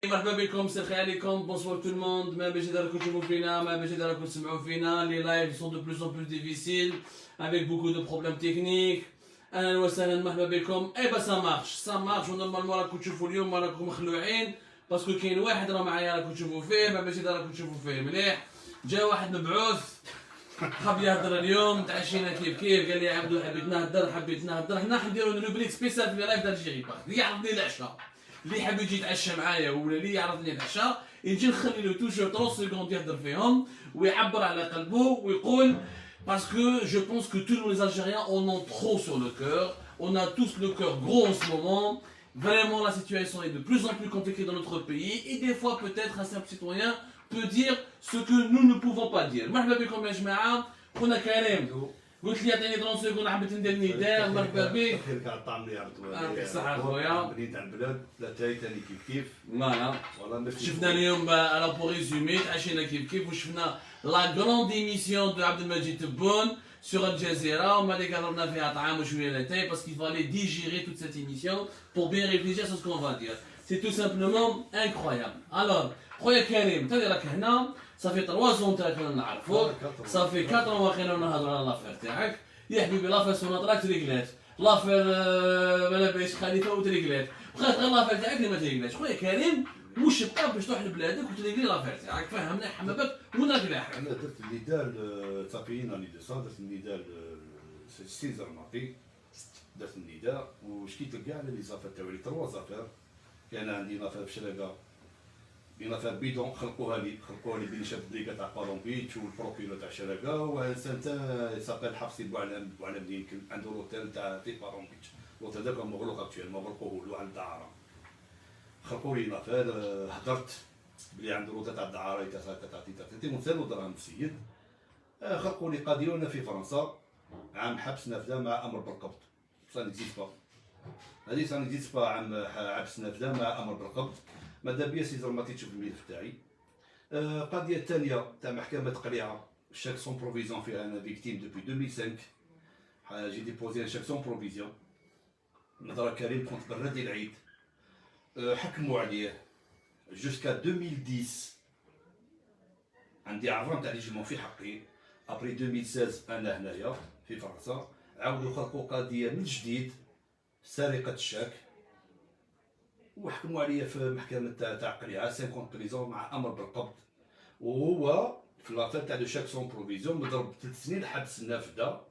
مرحبا بكم، مساء الخير عليكم، بونسوار تو الموند. ما باش راكم تشوفوا فينا، ما باش راكم تسمعوا فينا. لي لايف سون دو بلوس ان بلوس ديفيسيل افيك بوكو دو بروبليم تكنيك. اهلا وسهلا، مرحبا بكم. اي با سا مارش ونورمالمون راكم تشوفوا اليوم، ما راكم مخلوعين باسكو كاين واحد راه معايا راكم تشوفوا فيه، ما باش راكم تشوفوا فيه مليح. جا واحد مبعوث حاب يهضر اليوم، تعشينا كيف قال لي عبدو حبيت نهضر. حنا نديرو روبريك سبيسيال في لايف دالجيري باغ اللي يعرفني العشاء، اللي يحب يجي يتعشى معايا ولا اللي يعرفني العشاء، يجي نخلي له توجور 30 سكوند يهضر فيهم ويعبر على قلبه ويقول parce que je pense que tous les Algériens en ont trop sur le cœur, on a tous le cœur gros en ce moment. Vraiment, la situation est de plus en plus compliquée dans notre pays et des fois, peut-être, un simple citoyen peut dire ce que nous ne pouvons pas dire. مرحبا بكم يا جماعة. خونا كريم قلت لي عطيني 30 سكوند حبيت ندير نداء. مرحبا بك. خيرك على الطعم اللي عرفتو يعطيك الصحة خويا. بنيت على البلاد لا تاي ثاني كيف فوالا شفنا اليوم على بور ريزومي تعشينا كيف وشفنا لا كروند ايميسيون دو عبد المجيد تبون sur الجزيرة وما اللي قربنا فيها طعام وشوية لاتاي parce qu'il fallait digérer toute cette émission pour bien réfléchir sur ce qu'on va dire. C'est tout simplement incroyable. Alors خويا كريم انت اللي راك هنا صافي 3 زون تاعك نعرفوك، صافي 4 واخيرا نهضروا على لافير تاعك. يا حبيبي لافير سوناطراك تريكلات، لافير مالا باش خليفه وتريكلات، بقات غير لافير تاعك اللي ما تريكلاتش. خويا كريم واش بقى باش تروح لبلادك وتريكلي لافير تاعك؟ فهمنا حمابك وين راك لاحق؟ انا درت النداء صافي انني درت النداء سي زرماطي، درت النداء وشكيت كاع على لي زافير تاعي 3 زافير. كان عندي لافير في شراكه، بين لافير بيدون خلقوها لي بين شاب ديكا تاع بالونبيتش والبروكيلور تاع شراكه، وانسان تاع يسابيل حفصي بوعلام يمكن عنده لوتيل تاع في بالونبيتش. لوتيل داك مغلوق اكتويل مغلقوه له على الدعاره. خلقوا لي لافير، هدرت بلي عنده لوتيل تاع الدعاره تعطي مثال دراهم السيد. خلقوا لي قضيه وانا في فرنسا، عام حبس نافذه مع امر بالقبض. سا نيكزيست با، هذه سا نيكزيست با، عام حبس نافذه مع امر بالقبض. ماذا بيا سي زرماطي تشوف الملف تاعي. القضيه الثانيه تاع محكمه قليعه، شاك سون بروفيزيون فيها انا فيكتيم دوبي 2005. جي ديبوزي شاك سون بروفيزيون. نظرة كريم كنت برادي العيد، حكموا عليه جوسكا 2010. عندي عرض تاع ليجمون في حقي. ابري 2016 انا هنايا في فرنسا عاودوا خلقوا قضيه من جديد، سرقه الشاك، وحكموا عليا في محكمه تاع قليعه 50 بريزون مع امر بالقبض. وهو في لافير تاع لو شاك سون بروفيزيون مضرب 3 سنين حبس النافذه،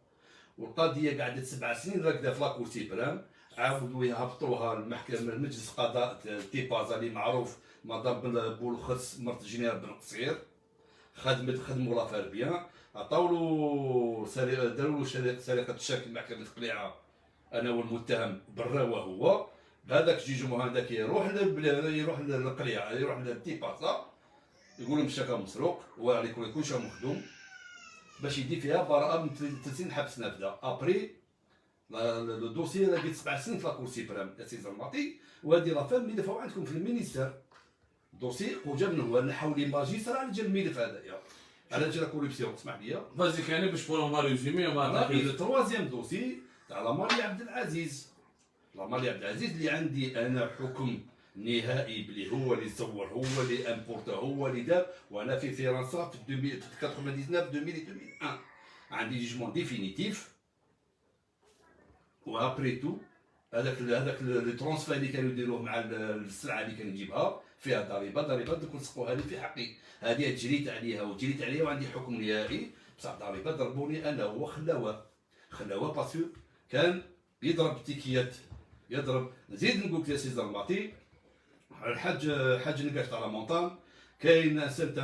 والقضيه قعدت 7 سنين راكده في لاكور سيبرام. عاودوا يهبطوها المحكمه المجلس قضاء تيبازا اللي معروف مدام بولخرس مرت جنير بن قصير. خدموا لافير بيان، عطاولو داروا سرقه الشاك محكمه قليعه انا والمتهم براوه هو. بهذاك جيجمو هذاك يروح للقليعه، يروح للتيبازا يقول لهم الشاك مسروق وعليكم يكونش مخدوم باش يدي فيها براءه من 3 سنين حبس نافذه. ابري لو دوسي لقيت 7 سنين في لاكور سيبرام يا سي زرماطي، وهذه لافير ملي دفعوا عندكم في المينيستير. دوسي وجا من هو نحاول لي ماجسترا على جال الملف هذايا على جال كوريبسيون. اسمح لي فازي كان باش بون ما ريزومي وما لو تروازيام دوسي تاع لامالي عبد العزيز. لامالي عبد العزيز اللي عندي انا حكم نهائي بلي هو اللي صور، هو اللي امبورتا، هو اللي دار. وانا في فرنسا في 99 2001 عندي جيجمون ديفينيتيف. وابري تو هذاك لو ترونسفير اللي كانوا يديروه مع السلعه اللي كان يجيبها فيها ضريبه دوك نسقوها لي في حقي. هذه جريت عليها وعندي حكم نهائي، بصح ضريبه ضربوني انا هو خلاوه باسكو كان يضرب تيكيات يضرب. نزيد نقول لك يا سي زرماطي، حاج نقاش تاع مونطان، كاين سنت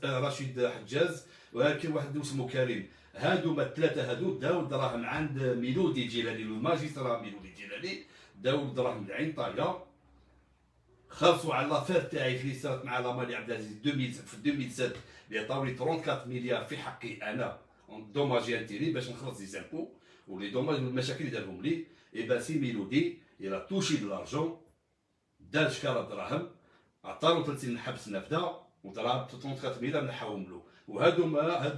رشيد حجاز، ولكن واحد اسمه كريم. هادو الثلاثه هادو داو دراهم عند ميلودي جيلاني، الماجسترا ميلودي جيلاني، داو دراهم العين طايه. خلصوا على لافير تاعي اللي صارت مع لامالي عبد العزيز في 2007 اللي عطاولي 34 مليار في حقي انا دوماجي انتيري باش نخلص لي زامبو ولي دوماج والمشاكل اللي دارهم لي. اي با سي ميلودي الى توشي دو لارجون، دار شكاره دراهم، عطالو 3 سنين حبس نافذه وضرب 34 مليار نحاهم له. وهادو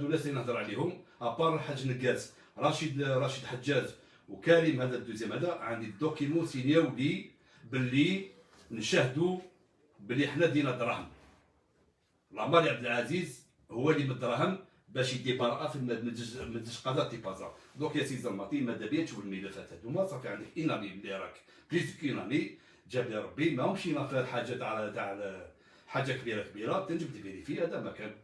الناس اللي نهضر عليهم ابار الحاج نقاس رشيد حجاز وكريم هذا الدوزيام هذا، عندي الدوكيمون سينياو لي باللي نشاهدوا بلي حنا دينا دراهم. العماري عبد العزيز هو اللي بالدراهم باش يديبارا في من قضاء تيبازا. دونك يا سي زرماطي ماذا بيا تشوف الملفات هذوما صافي عندك انامي بلي راك بليس كينامي جاب لي ربي ماهمش نافير حاجه تاع حاجه كبيره تنجم تفيريفي هذا ما كان.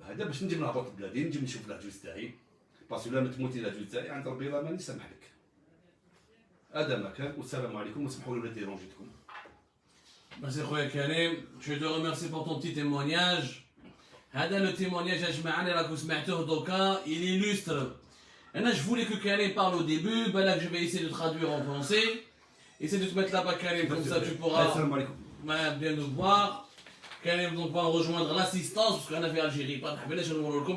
هذا باش نجي نهبط بلادي نجي نشوف لاجوز تاعي باسكو لا تموتي لاجوز تاعي عند ربي راه ماني سامح لك. هذا ما كان والسلام عليكم وسمحوا لي ولا ديرونجيتكم. Merci خويا كريم. Je te remercie pour ton petit témoignage. هذا le témoignage يا جماعة اللي راكم سمعتوه دوكا il illustre. Je voulais que Karim parle au début, ben là je vais essayer de traduire en français. Essaye de te mettre là-bas Karim, comme ça tu pourras bien nous voir. Karim donc va rejoindre l'assistance, parce qu'on avait Algérie, pas de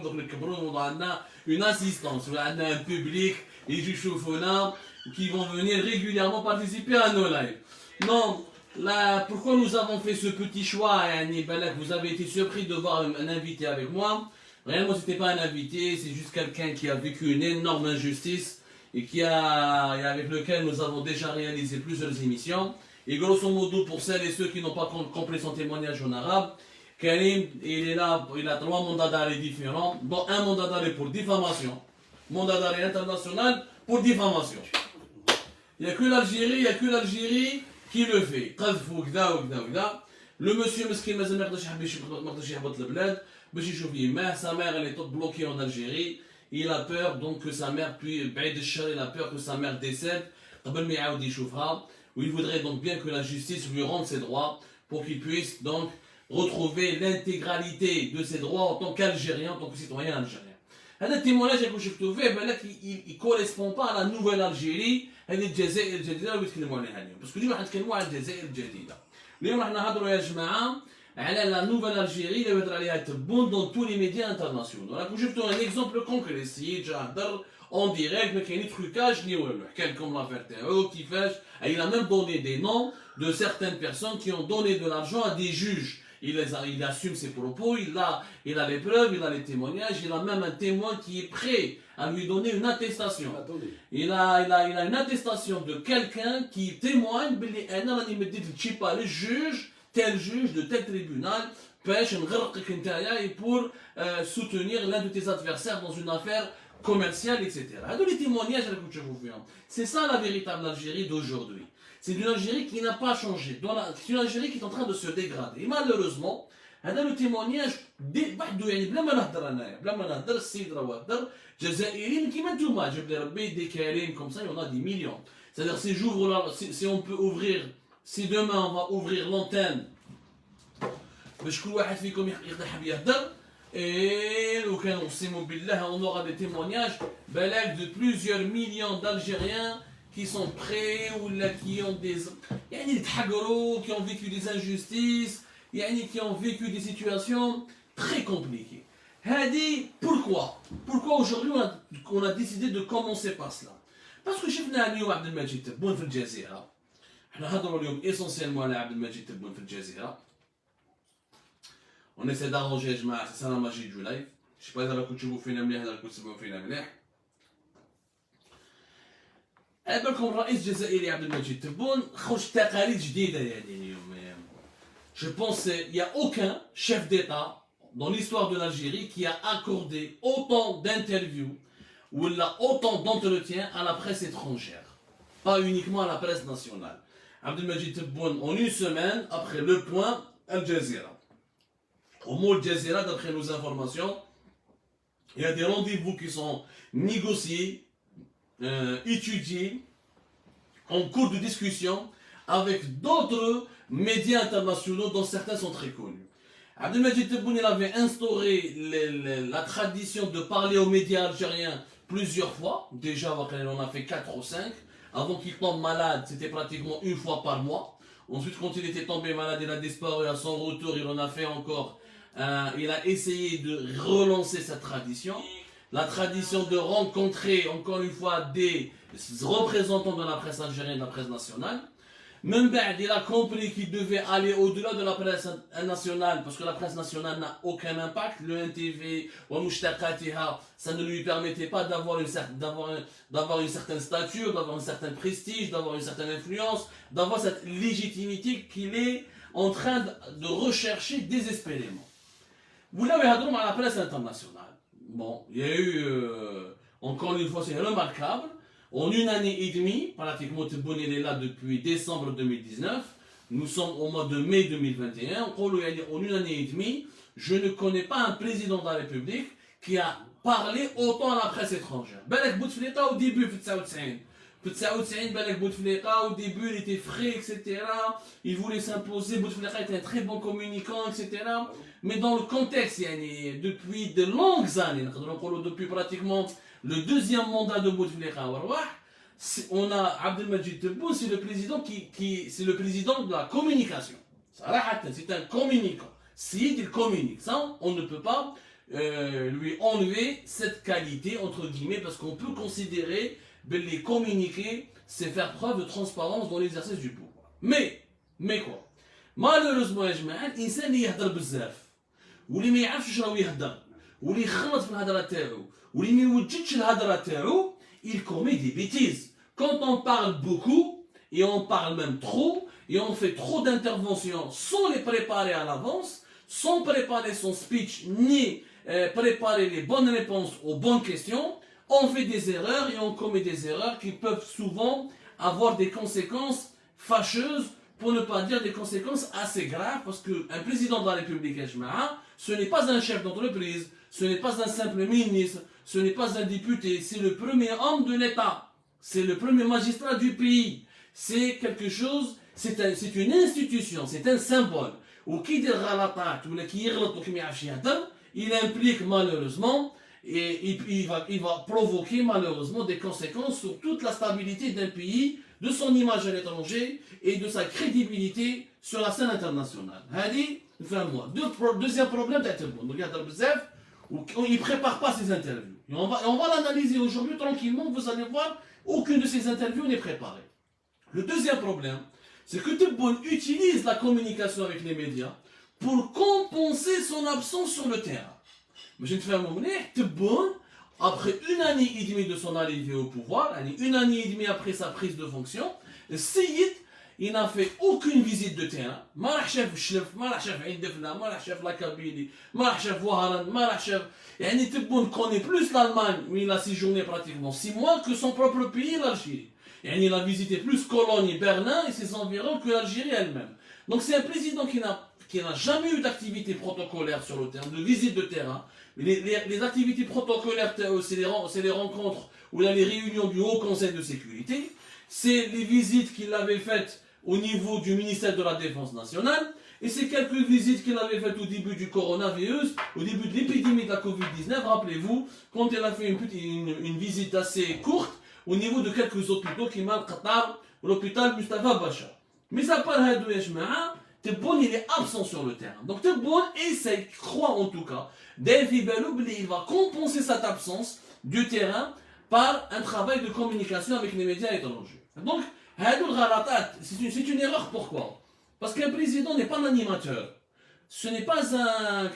donc le Cameroun, on a une assistance, on a un public, les juges qui vont venir régulièrement participer à nos lives. Non, là, pourquoi nous avons fait ce petit choix, vous avez été surpris de voir un invité avec moi. Réellement, ce n'était pas un invité, c'est juste quelqu'un qui a vécu une énorme injustice et avec lequel nous avons déjà réalisé plusieurs émissions. Et grosso modo, pour celles et ceux qui n'ont pas compris son témoignage en arabe, Karim, il est là, il a 3 mandats d'arrêt différents, dont un mandat d'arrêt pour diffamation, mandat d'arrêt international pour diffamation. Il n'y a que l'Algérie qui le fait. Le monsieur Meskin Mazan Mardouchi Habot Lebled, sa mère elle est bloquée en Algérie, il a peur donc que sa mère, il a peur que sa mère décède, où il voudrait donc bien que la justice lui rende ses droits pour qu'il puisse donc retrouver l'intégralité de ses droits en tant qu'Algérien, en tant que citoyen algérien. هذا التيموناج اللي شفتو فيه بالك يكوريسبون با على نوفيل الجيري هذه الجزائر الجديده اللي بيتكلموا عليها اليوم باسكو اليوم راح نتكلموا على الجزائر الجديده. اليوم راح نهضروا يا جماعه على لا نوفيل الجيري اللي يهضر عليها تبون دون تو لي ميديا انترناسيونال. راكم شفتوا ان اكزومبل كونكري السيد جا هضر اون ديريكت ما كاين تروكاج ني والو حكى لكم لافير تاعو كيفاش. Il a même donné des noms de certaines personnes qui ont donné de l'argent à des juges. Il assume ses propos, il a les preuves, il a les témoignages, il a même un témoin qui est prêt à lui donner une attestation. Il a une attestation de quelqu'un qui témoigne, le juge, tel juge de tel tribunal, pour soutenir l'un de tes adversaires dans une affaire commerciale, etc. Les témoignages, c'est ça la véritable Algérie d'aujourd'hui. C'est une Algérie qui n'a pas changé. C'est une Algérie qui est en train de se dégrader. Et malheureusement, هذا le témoignage بحدو يعني بلا ما نهضر انايا بلا ما نهضر السيد راه هضر جزائريين كيما نتوما جاب لي ربي دي كريم comme ça il y en a des millions. C'est-à-dire si on peut ouvrir, si demain on va ouvrir l'antenne باش كل واحد فيكم يقدر حاب يهضر et لو كان نقسموا بالله on aura des témoignages balak de plusieurs millions d'Algériens qui sont prêts ou là qui ont des qui ont vécu des injustices qui ont vécu des situations très compliquées. Pourquoi aujourd'hui on a décidé de commencer par cela? Parce que شفنا اليوم عبد المجيد تبون في الجزيرة. احنا هضروا اليوم essentiellement على عبد المجيد تبون في الجزيرة. On essaie d'arranger يا جماعة c'est ça la magie du live. Je sais pas إذا راكم تشوفوا فينا مليح إذا راكم تسمعوا فينا مليح. بالكم الرئيس الجزائري عبد المجيد تبون خرج تقاليد جديده يعني اليوم. Je pense qu'il n'y a aucun chef d'État dans l'histoire de l'Algérie qui a accordé autant d'interviews ou autant d'entretiens à la presse étrangère, pas uniquement à la presse nationale. Abdelmajid Tebboune, en une semaine, après le point, Al Jazeera. Au mot Al Jazeera, d'après nos informations, il y a des rendez-vous qui sont négociés, étudiés, en cours de discussion, avec d'autres médias internationaux dont certains sont très connus. Abdelmajid Tebboune avait instauré la tradition de parler aux médias algériens plusieurs fois. Déjà, on en a fait 4 ou 5. Avant qu'il tombe malade, c'était pratiquement une fois par mois. Ensuite, quand il était tombé malade, il a disparu. À son retour, il en a fait encore. Il a essayé de relancer sa tradition. La tradition de rencontrer encore une fois des représentants de la presse algérienne, de la presse nationale. Même il a compris qu'il devait aller au-delà de la presse nationale parce que la presse nationale n'a aucun impact. Le NTV, ça ne lui permettait pas d'avoir une certaine stature, d'avoir un certain prestige, d'avoir une certaine influence, d'avoir cette légitimité qu'il est en train de rechercher désespérément. Vous l'avez dit à la presse internationale. Bon, il y a eu, encore une fois, c'est remarquable, en une année et demie, pratiquement Tebboune est là depuis décembre 2019, nous sommes au mois de mai 2021, en une année et demie, je ne connais pas un président de la République qui a parlé autant à la presse étrangère. Balak Bouteflika au début, Balak Bouteflika au début, il était frais, etc. Il voulait s'imposer, Bouteflika était un très bon communicant, etc. Mais dans le contexte, depuis de longues années, depuis pratiquement le deuxième mandat de Bouteflika, on a Abdelmajid Tebboune, c'est le président c'est le président de la communication. C'est un communicant. S'il communique, ça, on ne peut pas lui enlever cette qualité, entre guillemets, parce qu'on peut considérer que les communiquer, c'est faire preuve de transparence dans l'exercice du pouvoir. Mais quoi? Malheureusement, الانسان اللي يهضر بزاف واللي ما يعرفش شنو يهضر واللي يخلط في الهضره تاعو واللي ما يوجدش الهضره تاعو il commet des bêtises. Quand on parle beaucoup et on parle même trop et on fait trop d'interventions sans les préparer à l'avance, sans préparer son speech ni préparer les bonnes réponses aux bonnes questions, on fait des erreurs et on commet des erreurs qui peuvent souvent avoir des conséquences fâcheuses, pour ne pas dire des conséquences assez graves, parce qu'un président de la République, ce n'est pas un chef d'entreprise, ce n'est pas un simple ministre, ce n'est pas un député, c'est le premier homme de l'État, c'est le premier magistrat du pays, c'est quelque chose, c'est une institution, c'est un symbole. Ou qui dira la tête, ou qui il implique malheureusement, et il va provoquer malheureusement des conséquences sur toute la stabilité d'un pays, de son image à l'étranger et de sa crédibilité sur la scène internationale. Deuxième problème, il ne prépare pas ses interviews. Et on va l'analyser aujourd'hui tranquillement, vous allez voir, aucune de ces interviews n'est préparée. Le deuxième problème, c'est que Tebboune utilise la communication avec les médias pour compenser son absence sur le terrain. Mais je ne fais pas Tebboune, après une année et demie de son arrivée au pouvoir, une année et demie après sa prise de fonction, le Seyid, il n'a fait aucune visite de terrain. ما راح شاف الشلف، ما راح شاف عين دفنة، ما راح شاف لا كابيلي، ما راح شاف وهران، ما راح شاف. يعني Tebboune connaît plus l'Allemagne, où il a séjourné pratiquement 6 mois, que son propre pays, l'Algérie. Il a visité plus Cologne, Berlin et ses environs que l'Algérie elle-même. Donc c'est un président qui n'a jamais eu d'activité protocolaire sur le terrain, de visite de terrain. Les activités protocolaires, c'est les rencontres ou les réunions du Haut Conseil de sécurité. C'est les visites qu'il avait faites au niveau du ministère de la Défense nationale. Et c'est quelques visites qu'il avait faites au début du coronavirus, au début de l'épidémie de la Covid-19. Rappelez-vous, quand il a fait une visite assez courte au niveau de quelques hôpitaux qui m'a Qatar, l'hôpital Mustafa Bachar. Mais à part Hadou Yashma'a, Tebboune il est absent sur le terrain. Donc Tebboune essaye, croit en tout cas, il va compenser cette absence du terrain par un travail de communication avec les médias étrangers. Donc, c'est une erreur. Pourquoi? Parce qu'un président n'est pas un animateur. Ce n'est pas un...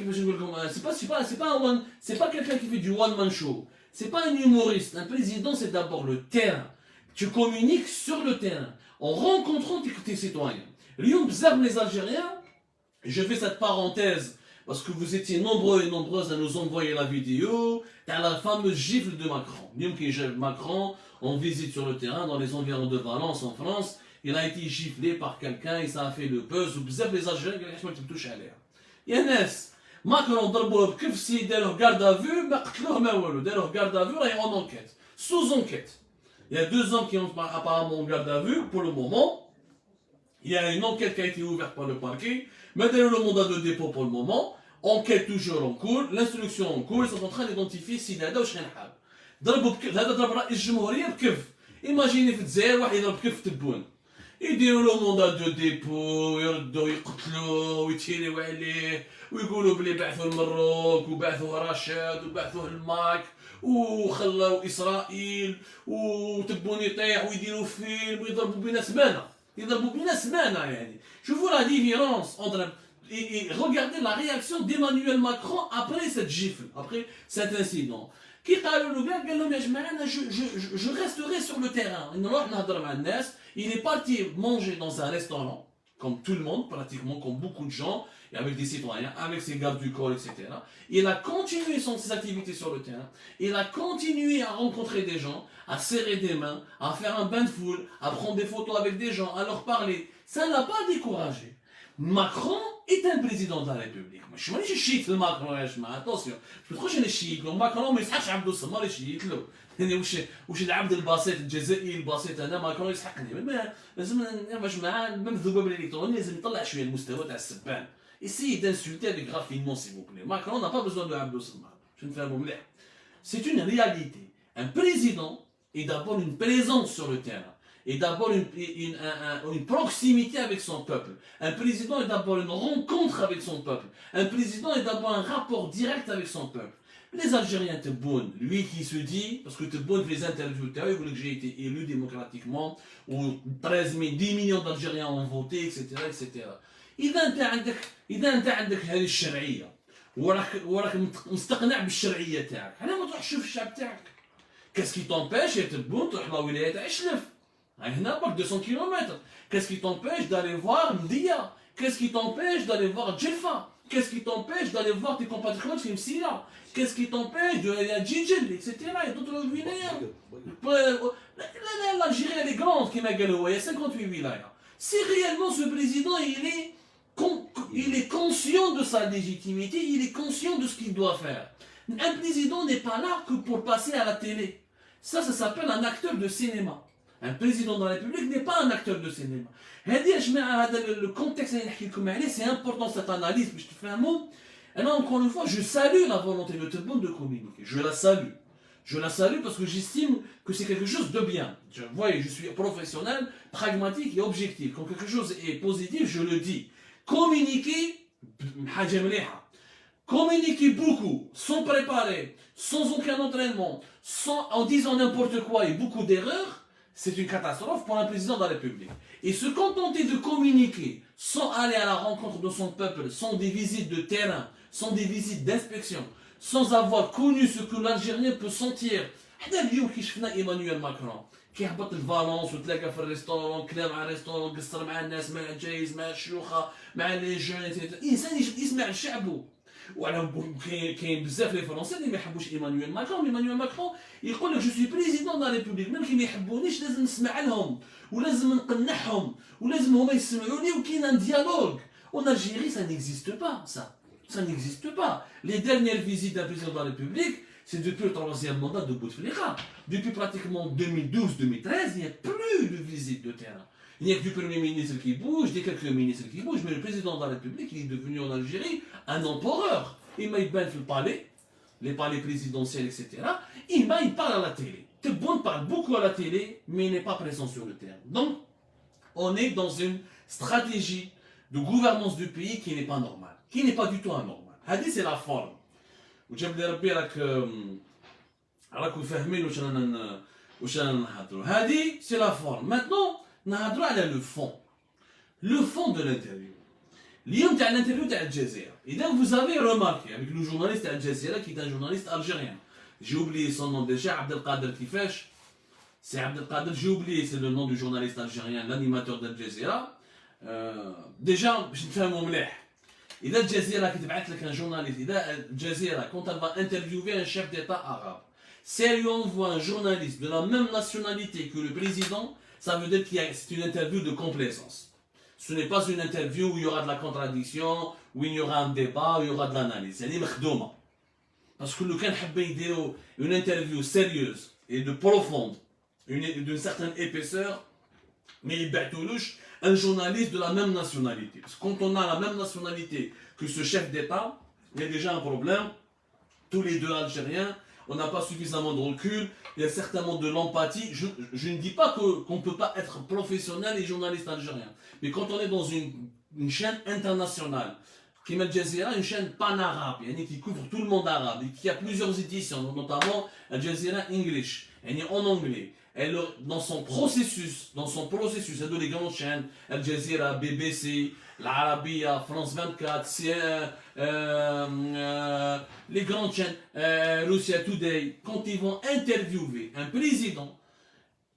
C'est pas quelqu'un qui fait du one-man show. C'est pas un humoriste. Un président, c'est d'abord le terrain. Tu communiques sur le terrain, en rencontrant tes citoyens. Les Algériens, je fais cette parenthèse, parce que vous étiez nombreux et nombreuses à nous envoyer la vidéo, t'as la fameuse gifle de Macron. Macron, en visite sur le terrain, dans les environs de Valence, en France, il a été giflé par quelqu'un et ça a fait le buzz, ou les Algériens, qui ne touchent à l'air. Yanes, Macron, ضربوه بكفسي داروا garde à vue, ما قتلوه ما والو, داروا garde à vue, راهي en enquête, sous enquête. Il y a 2 hommes qui ont apparemment en garde à vue pour le moment. Il y a une enquête qui a été ouverte par le parquet. Maintenant, le mandat de dépôt pour le moment. Enquête toujours en cours. L'instruction en cours. Ils sont en train d'identifier si هذا واش غنحل. ضربوا بكيف هذا ضرب رئيس الجمهورية بكيف. Imaginez في الجزائر واحد يضرب كيف في تبون. يديروا له mandat de dépôt ويردوا يقتلوه ويتيريو عليه ويقولوا بلي بعثوه لمروك وبعثوه رشاد وبعثوه لماك وخلاو إسرائيل وتبون يطيح ويديروا فيلم ويضربوا بينا سمانة. Je vous la différence entre... Et regardez la réaction d'Emmanuel Macron après cette gifle, après cet incident. Qui je resterai sur le terrain. Il est parti manger dans un restaurant. comme tout le monde, pratiquement comme beaucoup de gens, et avec des citoyens, avec ses gardes du corps, etc. Il a continué ses activités sur le terrain, il a continué à rencontrer des gens, à serrer des mains, à faire un bain de foule, à prendre des photos avec des gens, à leur parler. Ça ne l'a pas découragé. Macron est un président de la République. Je ne suis pas Macron, attention. Je trouve que je suis Macron, mais ça, عبد الصمار يشيك له. يعني وش العبد البسيط الجزائري البسيط انا ماكرون يسحقني. لازم باش معاه même الذباب الالكتروني لازم يطلع شويه المستوى تاع السبان. Essayez d'insulter avec raffinement s'il vous plaît. Macron n'a pas besoin de عبد الصمار. Je ne fais pas مليح. C'est une réalité. Un président est d'abord une présence sur le terrain. Et d'abord une proximité avec son peuple. Un président est d'abord une rencontre avec son peuple. Un président est d'abord un rapport direct avec son peuple. Les Algériens Tebboune, lui qui se dit, parce que Tebboune fait les interviews, il voulait que j'ai été élu démocratiquement, où 13 000, 10 millions d'Algériens ont voté, etc. etc. إذا أنت عندك هذه الشرعية وراك مستقنع بالشرعية تاعك، علاه ما تروحش تشوف الشعب تاعك؟ Qu'est-ce qui t'empêche يا تبون تروح لولاية تاع عشلف؟ هنا برك 200 كيلومتر. Qu'est-ce qui t'empêche d'aller voir Mdia? Qu'est-ce qui t'empêche d'aller voir Djelfa? Qu'est-ce qui t'empêche d'aller voir tes compatriotes في Msila? Qu'est-ce qui t'empêche d'aller à Djidjel, etc. Il y a d'autres wilayas. L'Algérie elle est grande, il y a 58 wilayas. Si réellement ce président il est conscient de sa légitimité, il est conscient de ce qu'il doit faire. Un président n'est pas là que pour passer à la télé. Ça s'appelle un acteur de cinéma. Un président de la République n'est pas un acteur de cinéma. Le contexte, c'est important cette analyse. Et là, encore une fois, je salue la volonté de Tebboune de communiquer. Je la salue. Je la salue parce que j'estime que c'est quelque chose de bien. Vous voyez, je suis professionnel, pragmatique et objectif. Quand quelque chose est positif, je le dis. Communiquer, communiquer beaucoup, sans préparer, sans aucun entraînement, en disant n'importe quoi et beaucoup d'erreurs, c'est une catastrophe pour un président de la République. Et se contenter de communiquer sans aller à la rencontre de son peuple, sans des visites de terrain, sans des visites d'inspection, sans avoir connu ce que l'Algérien peut sentir. حنا اليوم كي شفنا ايمانويل ماكرون كيهبط لفالونس وتلاقى في الريستورون كلا مع الريستورون قصر مع الناس مع الجايز مع الشيوخه مع لي جون انسان يسمع شعبه. وعلى كاين بزاف لي فرونسي اللي ما يحبوش ايمانويل ماكرون يقول لك جو سوي بريزيدون دو لا ريبوبليك ميم كي ما يحبونيش لازم نسمع لهم ولازم نقنعهم ولازم هما يسمعوني وكاين ان ديالوج. En Algérie ça n'existe pas ça n'existe pas. Les dernières visites d'un président de la République, c'est depuis le troisième mandat de Bouteflika. Depuis pratiquement 2012-2013, il n'y a plus de visites de terrain. Il n'y a que du Premier ministre qui bouge, des quelques ministres qui bougent, mais le président de la République, il est devenu en Algérie un empereur. Il m'a fait le palais, les palais présidentiels, etc. Il parle à la télé. Tebboune parle beaucoup à la télé, mais il n'est pas présent sur le terrain. Donc, on est dans une stratégie de gouvernance du pays qui n'est pas normale, qui n'est pas du tout anormale. Hadi, c'est la forme. وجاب ربي راكم فاهمين واش رانا نهضروا. هذه سي لا فورم. ماتنون نهضروا على لو فون دو لانترفيو. اليوم تاع الانترفيو تاع الجزيره. اذا vous avez remarqué avec le journaliste تاع الجزيره qui est un journaliste algérien. J'ai oublié son nom déjà, Abdelkader كيفاش. C'est Abdelkader, j'ai oublié, c'est le nom du journaliste algérien, l'animateur de Jazeera. Déjà باش نفهموا مليح. إذا الجزيرة كتبعث لك un journaliste, إذا الجزيرة quand elle va interviewer un chef d'État arabe, si elle lui envoie un journaliste de la même nationalité que le président, ça veut dire que c'est une interview de complaisance. Ce n'est pas une interview où il y aura de la contradiction, où il y aura un débat, où il y aura de l'analyse. C'est مخدومة. Parce que le كان حب يديروا une interview sérieuse et de profonde, d'une certaine épaisseur, mais il بعتولوش un journaliste de la même nationalité. Parce que quand on a la même nationalité que ce chef d'État, il y a déjà un problème. Tous les deux Algériens, on n'a pas suffisamment de recul, il y a certainement de l'empathie. Je ne dis pas qu'on ne peut pas être professionnel et journaliste algérien. Mais quand on est dans une chaîne internationale, qui met Al Jazeera, une chaîne pan-arabe, qui couvre tout le monde arabe, et qui a plusieurs éditions, notamment Al Jazeera English, en anglais. Elle, dans son processus, elle donne les grandes chaînes, Al Jazeera, BBC, l'Arabia, France 24, les grandes chaînes, Russia Today, quand ils vont interviewer un président,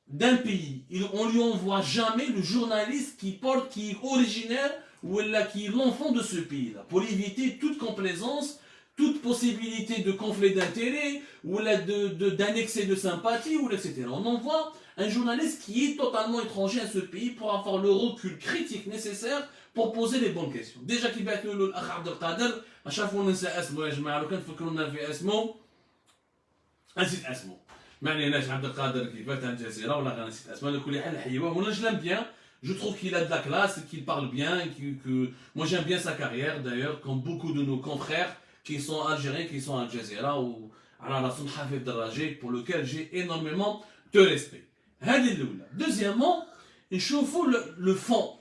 d'un pays, on lui envoie jamais le journaliste qui est originaire ou qui est l'enfant de ce pays-là, pour éviter toute complaisance, toute possibilité de conflit d'intérêts ou d'un excès de sympathie, ou etc. On envoie un journaliste qui est totalement étranger à ce pays pour avoir le recul critique nécessaire pour poser les bonnes questions. Déjà qu'il bat le Akh Abdelkader, à chaque fois on essaie اسمه يا جماعه لو كان تفكرونا في اسمه نسيت اسمه ما عليناش عبد القادر كيف فات الجزيره ولا نسيت اسمه على كل حال حيوه وانا je l'aime bien. Je trouve qu'il a de la classe, qu'il parle bien, moi j'aime bien sa carrière d'ailleurs, comme beaucoup de nos confrères qui sont algériens, qui sont à Al Jazeera ou à la Sun Hafid Darajé, pour lequel j'ai énormément de respect. Deuxièmement, نشوفوا le fond.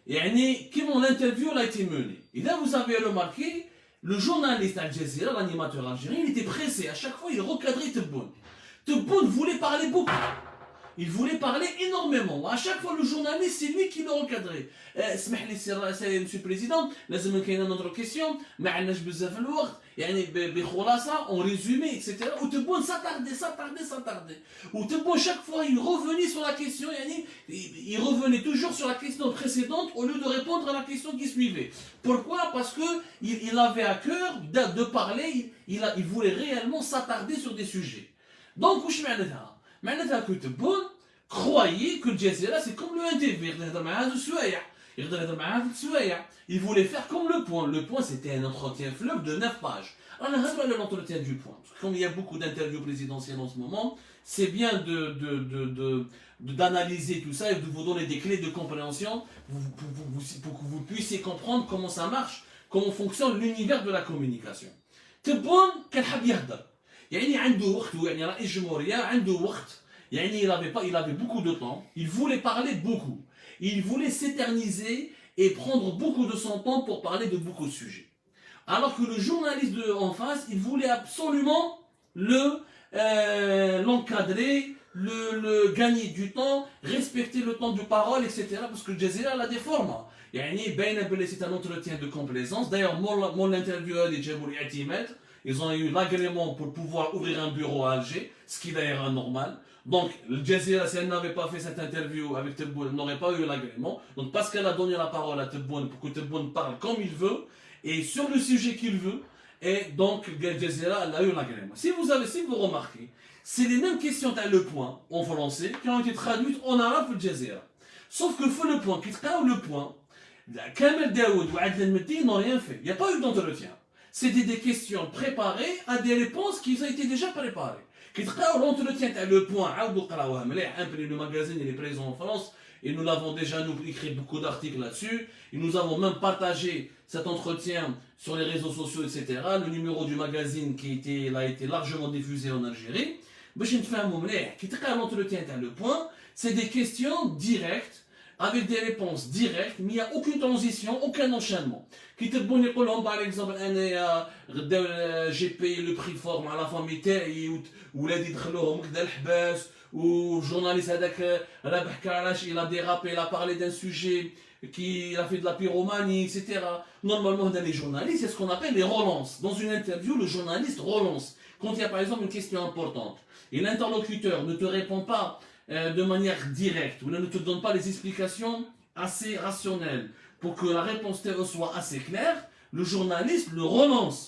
يعني comment l'interview a été menée. Et là vous avez remarqué, le journaliste Al Jazeera, l'animateur algérien, il était pressé. À chaque fois, il recadrait Tebboune. Tebboune voulait parler beaucoup. Il voulait parler énormément. À chaque fois, le journaliste, c'est lui qui le recadrait. اسمح لي monsieur le président, لازم كاين une autre question. ما عندناش بزاف الوقت. يعني بخلاصة, en résumé, etc. Ou Tebboune s'attardait. Ou Tebboune, chaque fois, il revenait sur la question. Il revenait toujours sur la question précédente au lieu de répondre à la question qui suivait. Pourquoi? Parce que il avait à cœur de parler. Il voulait réellement s'attarder sur des sujets. Donc, وش معناتها؟ معناتها que Tebboune croyait que Al Jazeera c'est comme le NTV, il voulait faire comme le point. Le point c'était un entretien fleuve de 9 pages. Alors l'entretien du point. Comme il y a beaucoup d'interviews présidentielles en ce moment, c'est bien d'analyser tout ça et de vous donner des clés de compréhension pour que vous puissiez comprendre comment ça marche, comment fonctionne l'univers de la communication. Tebboune كان حاب يهدر. يعني عنده وقت يعني رئيس الجمهورية عنده وقت. Il avait beaucoup de temps, il voulait parler beaucoup, il voulait s'éterniser et prendre beaucoup de son temps pour parler de beaucoup de sujets. Alors que le journaliste en face, il voulait absolument l'encadrer, le gagner du temps, respecter le temps de parole, etc. Parce que Al Jazeera a des formats. C'est un entretien de complaisance. D'ailleurs, mon interview est ils ont eu l'agrément pour pouvoir ouvrir un bureau à Alger, ce qui est d'ailleurs anormal. Donc, Al Jazeera, si elle n'avait pas fait cette interview avec Tebboune, elle n'aurait pas eu l'agrément. Donc, parce qu'elle a donné la parole à Tebboune pour que Tebboune parle comme il veut et sur le sujet qu'il veut, et donc Al Jazeera, elle a eu l'agrément. Si vous remarquez, c'est les mêmes questions à Le Point en français qui ont été traduites en arabe pour Al Jazeera. Sauf que Le Point, qui traduit Le Point, Kamel Daoud ou Adel Mehdi n'ont rien fait. Il n'y a pas eu d'entretien. C'était des questions préparées à des réponses qui ont été déjà préparées. L'entretien à Le Point, le magazine il est présent en France et nous l'avons déjà écrit beaucoup d'articles là-dessus et nous avons même partagé cet entretien sur les réseaux sociaux, etc. Le numéro du magazine a été largement diffusé en Algérie. L'entretien à Le Point, c'est des questions directes avec des réponses directes, mais il n'y a aucune transition, aucun enchaînement. Qui te bonne par exemple, j'ai payé le prix fort à la famille تاعي وولادي دخلوهم كذا الحباس وجورناليست هذاك رابح كراش il a dérapé, il a parlé d'un sujet qui a fait de la pyromanie, etc. Normalement, dans les journalistes, c'est ce qu'on appelle les relances. Dans une interview, le journaliste relance. Quand il y a par exemple une question importante et l'interlocuteur ne te répond pas de manière directe, ou ne te donne pas les explications assez rationnelles pour que la réponse soit assez claire, le journaliste le relance.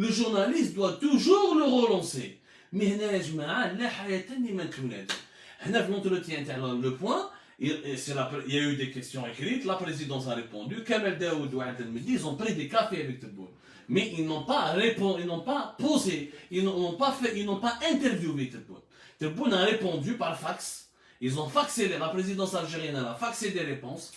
Le journaliste doit toujours le relancer. Mais il Le Point, il y a eu des questions écrites, la présidence a répondu, Kamel Daoud ou Adel Mehdi, ils ont pris des cafés avec Tebboune. Mais ils n'ont pas répondu, ils n'ont pas posé, ils n'ont pas interviewé Tebboune. Tebboune a répondu par fax. Ils ont faxé, la présidence algérienne a faxé des réponses.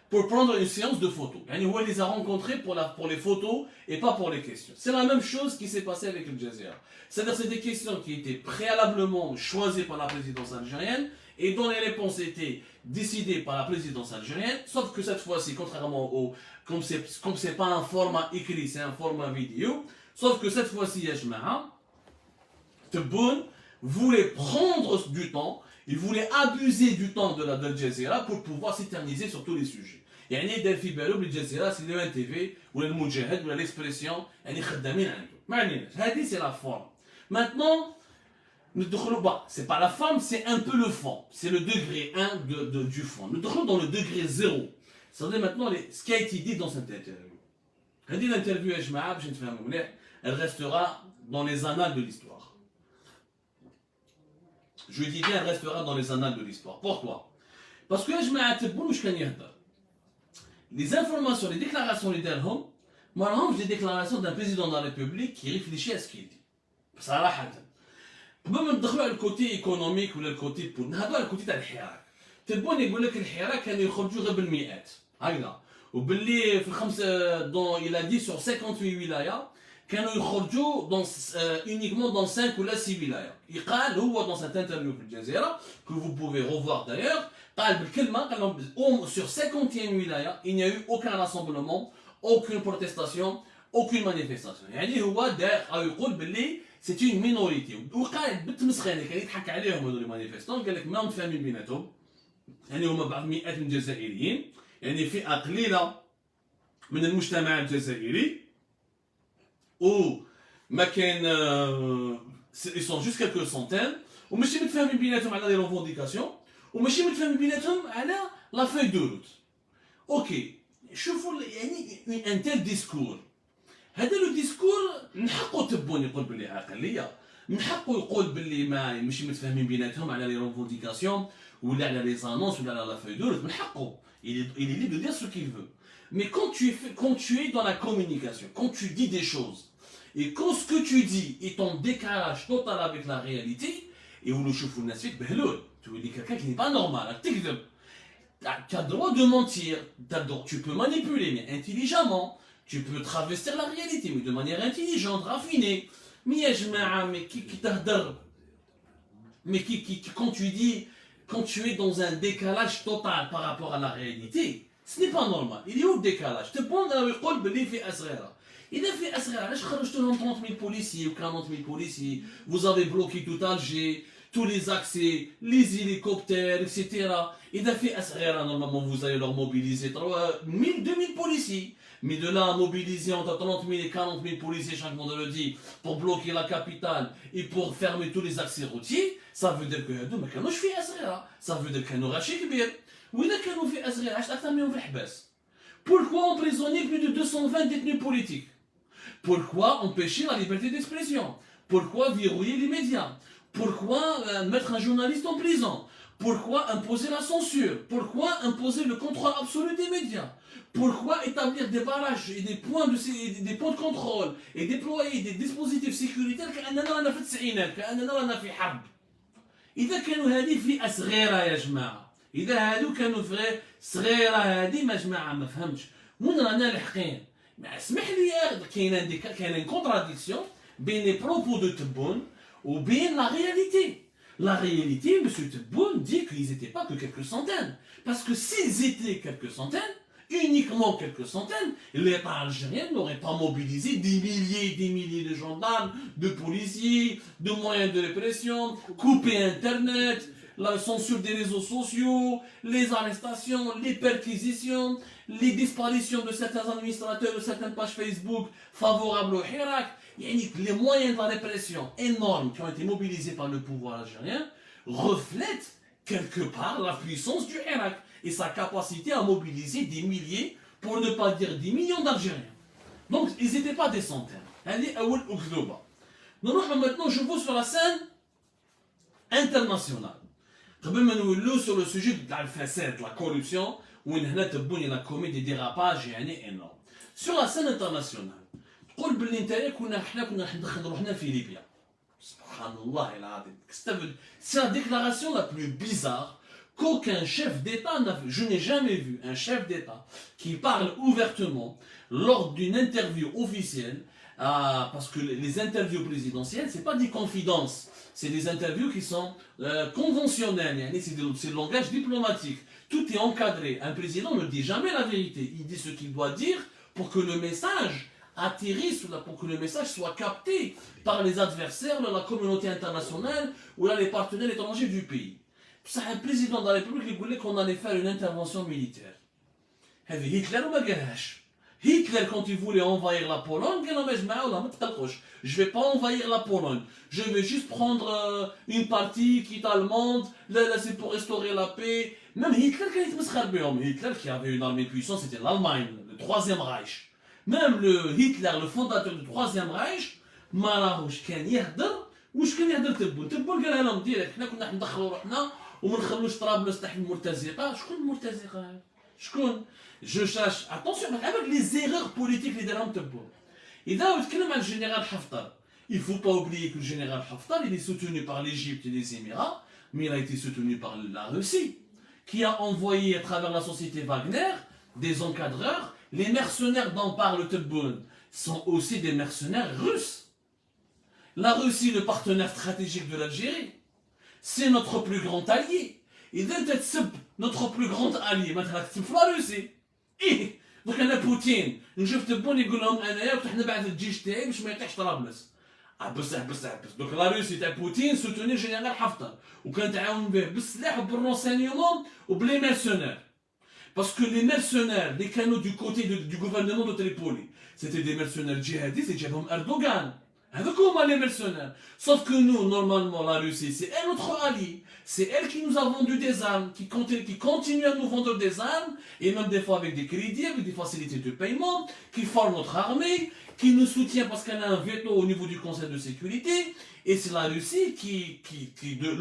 Pour prendre une séance de photos. Il les a rencontrés pour les photos et pas pour les questions. C'est la même chose qui s'est passé avec Al Jazeera. C'est-à-dire que c'est des questions qui étaient préalablement choisies par la présidence algérienne et dont les réponses étaient décidées par la présidence algérienne, sauf que cette fois-ci, contrairement comme c'est pas un format écrit, c'est un format vidéo, sauf que cette fois-ci, Tebboune voulait prendre du temps, il voulait abuser du temps de Al Jazeera pour pouvoir s'éterniser sur tous les sujets. يعني دار في بالو بالجزيره سي لو ان تي في ولا المجاهد ولا ليكسبريسيون يعني خدامين عنده ما عليناش هذه سي لا فورم مانتنون ندخلوا با سي با لا فورم سي ان بو لو فون سي لو degré 1 du fond ندخلوا dans le degré 0 c'est-à-dire maintenant ce qui a été dit dans cette interview هذه الانترفيو يا جماعه باش نتفاهموا مليح elle restera dans les annales de l'histoire. Je dis bien elle restera dans les annales de l'histoire. Pourquoi? Parce que يا جماعه تبون واش كان يهضر les informations, les déclarations les درهم ما راهمش des déclarations d'un président de la République qui réfléchit à ce qu'il dit. بصراحه قبل ما ندخلوا على الكوتي ايكونوميك ولا الكوتي بول نهضروا على الكوتي تاع الحراك تبون يقول لك الحراك كانوا يخرجوا غير بالمئات هكذا وباللي في الخمسه دون il a dit sur 58 ولايه كانوا يخرجوا دون uniquement dans 5 ولا 6 ولايه يقال هو dans cette interview في الجزيره que vous pouvez revoir d'ailleurs قال بالكلمه قال لهم sur 51 ولايه il n'y a eu aucun rassemblement aucune protestation aucune manifestation يعني هو دار او يقول باللي سي اون مينوريتي وقال بالتمسخير كان يضحك عليهم هذول المانيفيستون قال لك ما متفاهمين بيناتهم يعني هما بعض مئات من الجزائريين يعني فئه قليله من المجتمع الجزائري وما كان ils sont juste quelques centaines وماشي متفاهمين بيناتهم على لي ريفونديكاسيون وماشي متفاهمين بيناتهم على لا فاي دو روت اوكي شوفوا يعني ان تيل ديسكور هذا لو ديسكور من حقه تبون يقول باللي عقليه من حقه يقول باللي ما ماشي متفاهمين بيناتهم على لي ريفونديكاسيون ولا على لي زانونس ولا على لا فاي دو روت من حقه il est libre de dire ce qu'il veut mais quand tu es dans la communication quand tu dis des choses et quand ce que tu dis est en décalage total avec la réalité et où le chauffeur الناس فيك بهلول tu es quelqu'un qui n'est pas normal تكذب tu as le droit de mentir tu peux manipuler mais intelligemment tu peux travestir la réalité mais de manière intelligente raffinée mais يا جماعه mais qui تهدر mais quand tu dis quand tu es dans un décalage total par rapport à la réalité ce n'est pas normal il est où le décalage تبون يقول باللي فئه صغيره إذا فئه صغيره علاش خرجتوا لهم 30,000 policiers ou 40,000 policiers vous avez bloqué tout Alger tous les accès les hélicoptères etc إذا فئه صغيره normalement vous allez leur mobiliser 1000 2000 policiers mais de là à mobiliser entre 30,000 et 40,000 policiers chaque vendredi pour bloquer la capitale et pour fermer tous les accès routiers ça veut dire que هادو ما كانوش فئه صغيره ça veut dire كانوا غاشي كبير وإذا كانوا فئه صغيره علاش اكثر منهم في الحبس pourquoi emprisonner plus de 220 détenus politiques pourquoi empêcher la liberté d'expression pourquoi verrouiller les médias pourquoi mettre un journaliste en prison pourquoi imposer la censure pourquoi imposer le contrôle absolu des médias pourquoi établir des barrages et des points de contrôle et déployer des dispositifs sécuritaires كأننا رانا في التسعينات كأننا رانا في حرب إذا كانوا هذه فئة صغيرة يا جماعة إذا هادو كانوا فئة صغيرة هذه ما جماعة ما فهمتش وين رانا لاحقين اسمح لي كاين كونتراديكسيون بين لي بروبو دو تبون وبين لا رياليتي La réalité, M. Tebboune dit qu'ils n'étaient pas que quelques centaines. Parce que s'ils étaient quelques centaines, uniquement quelques centaines, l'État algérien n'aurait pas mobilisé des milliers de gendarmes, de policiers, de moyens de répression, couper Internet, la censure des réseaux sociaux, les arrestations, les perquisitions, les disparitions de certains administrateurs de certaines pages Facebook favorables au Hirak. Les moyens de la répression énormes qui ont été mobilisés par le pouvoir algérien reflètent quelque part la puissance du Hirak et sa capacité à mobiliser des milliers, pour ne pas dire des millions d'Algériens. Donc ils n'étaient pas des centaines. Maintenant je vous sur la scène internationale. Sur le sujet de la corruption, où il a commis des dérapages énormes. Sur la scène internationale, قول باللي نتايا كنا ندخل روحنا في ليبيا سبحان الله العظيم c'est la déclaration la plus bizarre qu'aucun chef d'État n'a fait. Je n'ai jamais vu un chef d'État qui parle ouvertement lors d'une interview officielle parce que les interviews présidentielles c'est pas des confidences c'est des interviews qui sont conventionnelles c'est le langage diplomatique tout est encadré un président ne dit jamais la vérité il dit ce qu'il doit dire pour que le message atterrisse pour que le message soit capté par les adversaires de la communauté internationale ou là les partenaires étrangers du pays. C'est un président de la République qui voulait qu'on allait faire une intervention militaire. هذه هتلر وما قالهاش. Hitler, quand il voulait envahir la Pologne, je vais pas envahir la Pologne, je vais juste prendre une partie qui est allemande, là c'est pour restaurer la paix. Même Hitler, Hitler qui avait une armée puissante, c'était l'Allemagne, le Troisième Reich. Même le Hitler, le fondateur du Troisième Reich, ما راهوش كان يهدر واش كان يهدر تبون قالها لهم ديريكت حنا كنا ندخلوا روحنا وما نخلوش طرابلس تحت المرتزقه. شكون المرتزقه؟ شكون؟ Je cherche, attention, avec les erreurs politiques les درهم تبون. إذا نتكلم عن الجنرال حفتر, il ne faut pas oublier que le général Haftar, il est soutenu par l'Égypte et les Émirats, mais il a été soutenu par la Russie, qui a envoyé à travers la société Wagner des encadreurs. Les mercenaires dont parle Tebboune sont aussi des mercenaires russes. La Russie, le partenaire stratégique de l'Algérie, c'est notre plus grand allié. Et d'être notre plus grand allié, maintenant, c'est la Russie. إيه دوك انا بوتين نشوف تبون يقول لهم انايا كنت نبعث الجيش تاعي باش ما يطيحش طرابلس. عبس دوك لا روسي تاع بوتين سوتوني جينيرال حفتر وكان تعاون به بالسلاح وبالرونسينيومون وبلي ميرسونير. Parce que les mercenaires, les canaux du côté du gouvernement de Tripoli, c'était des mercenaires djihadistes et Jabham Erdogan. Avec comment les mercenaires? Sauf que nous, normalement, la Russie, c'est elle notre allié. C'est elle qui nous a vendu des armes, qui continue à nous vendre des armes, et même des fois avec des crédits, avec des facilités de paiement, qui forme notre armée, qui nous soutient parce qu'elle a un veto au niveau du Conseil de sécurité. Et c'est la Russie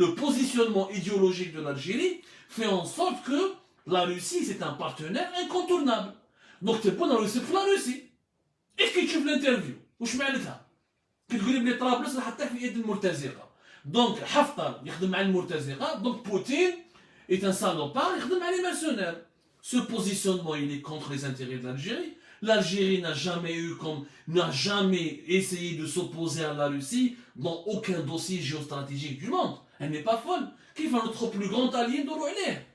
le positionnement idéologique de l'Algérie fait en sorte que la Russie, c'est un partenaire incontournable. Donc, t'es pas dans la Russie. Est-ce que tu veux l'interview? Ou je mets ça? كتقولي بلي طرابلس راح حطها في يد المرتزقه. دونك حفتر يخدم مع المرتزقه. دونك بوتين est un salopard, يخدم مع les mercenaires. Ce positionnement, il est contre les intérêts de l'Algérie. L'Algérie n'a jamais essayé de s'opposer à la Russie dans aucun dossier géostratégique du monde. Elle n'est pas folle. كيف notre plus grand allié ندورو عليه.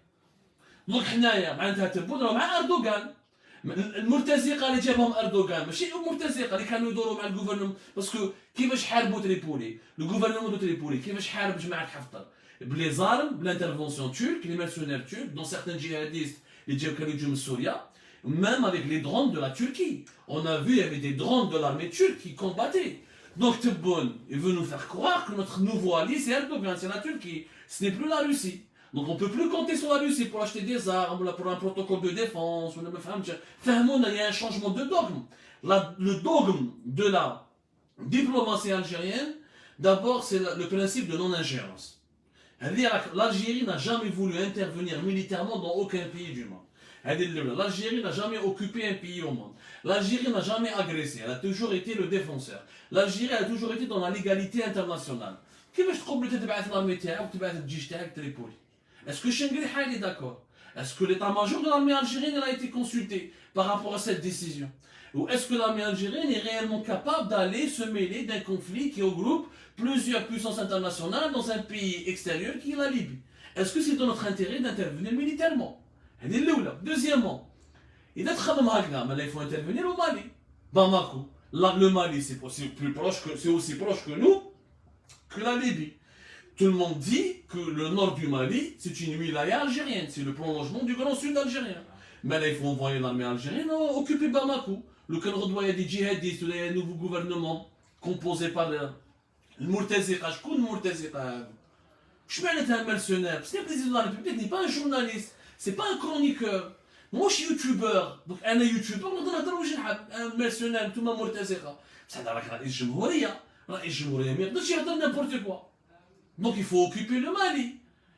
دونك حنايا معناتها تبون مع اردوغان. المرتزقه اللي جابهم اردوغان ماشي المرتزقه اللي كانوا يدوروا مع الجوفرنمون. باسكو كيفاش حاربوا تريبولي لو جوفرنمون دو تريبولي كيفاش حارب جماعه حفتر بلي زارم بلانترفونسيون تورك لي مرسونير تورك دون سيغتان جيهاديست اللي كانوا يجوا من سوريا. Même avec les drones de la Turquie. On a vu, il y avait des drones de l'armée turque qui combattaient. Donc Tebboune, il veut nous faire croire que notre nouveau allié c'est Erdogan, c'est la Turquie. Ce n'est plus la Russie. Donc on ne peut plus compter sur la Russie pour acheter des armes, pour un protocole de défense. Il y a un changement de dogme. Le dogme de la diplomatie algérienne, d'abord c'est le principe de non-ingérence. L'Algérie n'a jamais voulu intervenir militairement dans aucun pays du monde. L'Algérie n'a jamais occupé un pays au monde. L'Algérie n'a jamais agressé, elle a toujours été le défenseur. L'Algérie a toujours été dans la légalité internationale. كيفاش تقبل تبعث l'armée تاعك وتبعث الجيش تاعك تريبولي؟ Est-ce que Chengrih est d'accord? Est-ce que l'état-major de l'armée algérienne a été consulté par rapport à cette décision? Ou est-ce que l'armée algérienne est réellement capable d'aller se mêler d'un conflit qui regroupe plusieurs puissances internationales dans un pays extérieur qui est la Libye? Est-ce que c'est dans notre intérêt d'intervenir militairement? Deuxièmement, il faut intervenir au Mali. Bamako. Le Mali, c'est aussi proche que nous, que la Libye. Tout le monde dit que le nord du Mali, c'est une wilaya algérienne, c'est le prolongement du grand sud algérien. Mais là, il faut envoyer l'armée algérienne occuper Bamako. Le Canada doit y avoir des djihadistes, il y a un nouveau gouvernement composé par le Murtazika. Je connais le Murtazika. Je suis un mercenaire, parce que le président de la République n'est pas un journaliste, c'est pas un chroniqueur. Moi, je suis youtubeur. Donc, un youtubeur, on a un mercenaire, tout le monde Murtazika. Ça a l'air d'être n'importe quoi. Donc il faut occuper le Mali.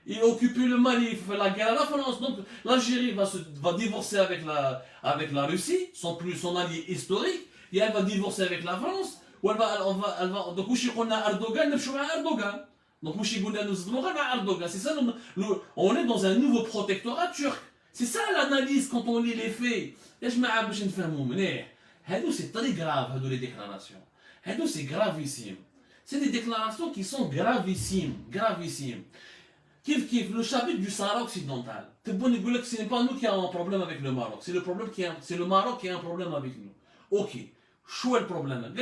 Il a occupé le Mali, il faut faire la guerre à la France. Donc l'Algérie va divorcer avec la Russie, son allié historique, et elle va divorcer avec la France. Ou elle va donc on a Erdogan, Erdogan. Donc c'est ça, on est dans un nouveau protectorat turc. C'est ça l'analyse quand on lit les faits. C'est très grave, les déclarations. C'est gravissime. C'est des déclarations qui sont gravissimes. Le chapitre du Sahara occidental. Ce n'est pas nous qui avons un problème avec le Maroc. C'est le Maroc qui a un problème avec nous. Ok. Chou est le problème.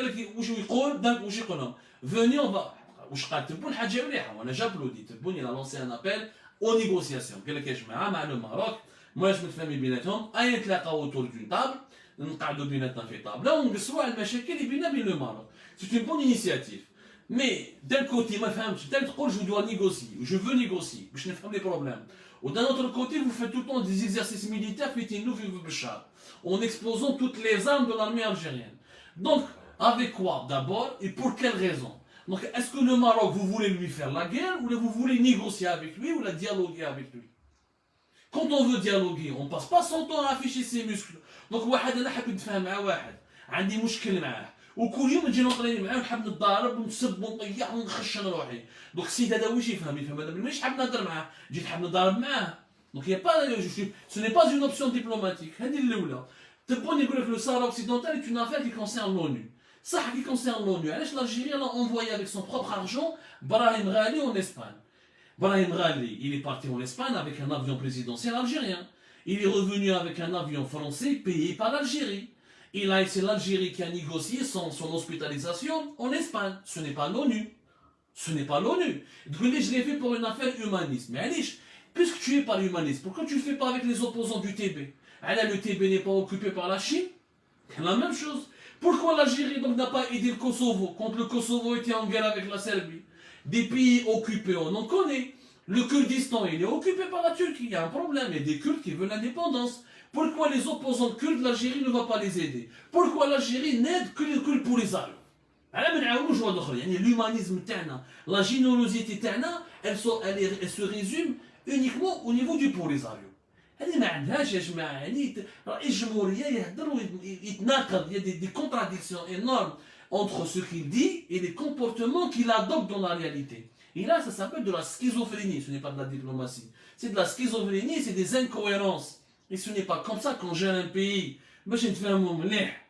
Venez, on va. On a déjà applaudi. Il a lancé un appel aux négociations. Le Maroc, ماش متفاهمين بيناتهم اي نتلاقاو اوتور دون طابل نقعدوا بيناتنا في طابله ونقصروا على المشاكل اللي بينا بين لو ماروك سي اون بون انيسياتيف مي دان كوتي ما فهمتش انت تقول جو دوا نيغوسي جو فو نيغوسي باش نفهم لي بروبليم ودان اوتر كوتي vous faites tout le temps des exercices militaires في بالشهر en exposant toutes les armes de l'armée algérienne. Donc, avec quoi d'abord et pour quelle raison? Donc, est-ce que le Maroc, vous voulez lui faire la guerre ou vous voulez négocier avec lui ou la dialoguer avec lui? Quand on veut dialoguer, on ne passe pas son temps à afficher ses muscles. Donc, واحد أنا حاب نتفاهم مع واحد عندي مشكل معاه وكل يوم نجي نطريني معاه ونحب نتضارب ونسب ونطيح ونخشن روحي. Donc, السيد هذا واش يفهم هذا مانيش حاب نهضر معاه جيت حاب نضارب معاه. Donc, ce n'est pas une option diplomatique. Le Sahara occidental est une affaire qui concerne l'ONU. Ça qui concerne l'ONU. L'Algérie l'a envoyé avec son propre argent Brahim Ghali en Espagne. Brahim Ghali, il est parti en Espagne avec un avion présidentiel algérien. Il est revenu avec un avion français payé par l'Algérie. C'est l'Algérie qui a négocié son hospitalisation en Espagne. Ce n'est pas l'ONU. Ce n'est pas l'ONU. Donc, je l'ai fait pour une affaire humaniste. Mais allez, puisque tu es pas humaniste, pourquoi tu ne le fais pas avec les opposants du TB? Le TB n'est pas occupé par la Chine. C'est la même chose. Pourquoi l'Algérie n'a pas aidé le Kosovo quand le Kosovo était en guerre avec la Serbie? Des pays occupés, on en connaît. Le Kurdistan, il est occupé par la Turquie. Il y a un problème. Il y a des Kurdes qui veulent l'indépendance. Pourquoi les opposants kurdes, l'Algérie ne va pas les aider? Pourquoi l'Algérie n'aide que les Polisario? L'humanisme, la générosité, elle se résume uniquement au niveau du Polisario. هذه ما عندهاش يا جماعه يعني رئيس الجمهوريه يهضر ويتناقض. Il y a des contradictions énormes entre ce qu'il dit et les comportements qu'il adopte dans la réalité. Et là, ça s'appelle de la schizophrénie. Ce n'est pas de la diplomatie. C'est de la schizophrénie, c'est des incohérences. Et ce n'est pas comme ça qu'on gère un pays. باش نتفاهموا مليح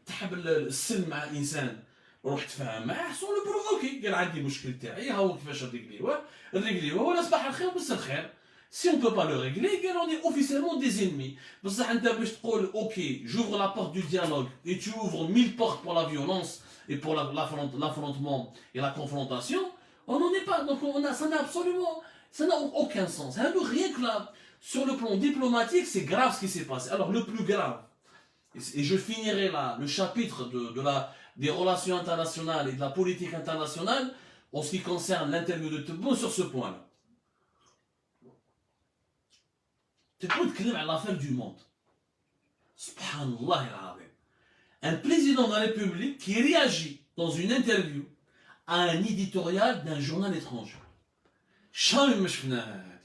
تحب السلم مع انسان روح تفاهم معاه سون لو بروفوكي قال عندي مشكل تاعي ها هو كيفاش نريغليوه ولا صباح الخير ومسا الخير. Si on ne peut pas le régler, on est officiellement des ennemis. بصح انت باش تقول اوكي j'ouvre la porte du dialogue et tu ouvres 1000 portes pour la violence et pour l'affrontement et la confrontation, on n'en est pas. Donc ça n'a aucun sens. Rien que là, sur le plan diplomatique, c'est grave ce qui s'est passé. Alors le plus grave, et je finirai là le chapitre des relations internationales et de la politique internationale en ce qui concerne l'interview de Tebboune sur ce point-là. Tebboune parle de l'affaire du monde. Subhanallah al-Azim. Un président de la République qui réagit dans une interview à un éditorial d'un journal étranger. شحال ما شفناها هذه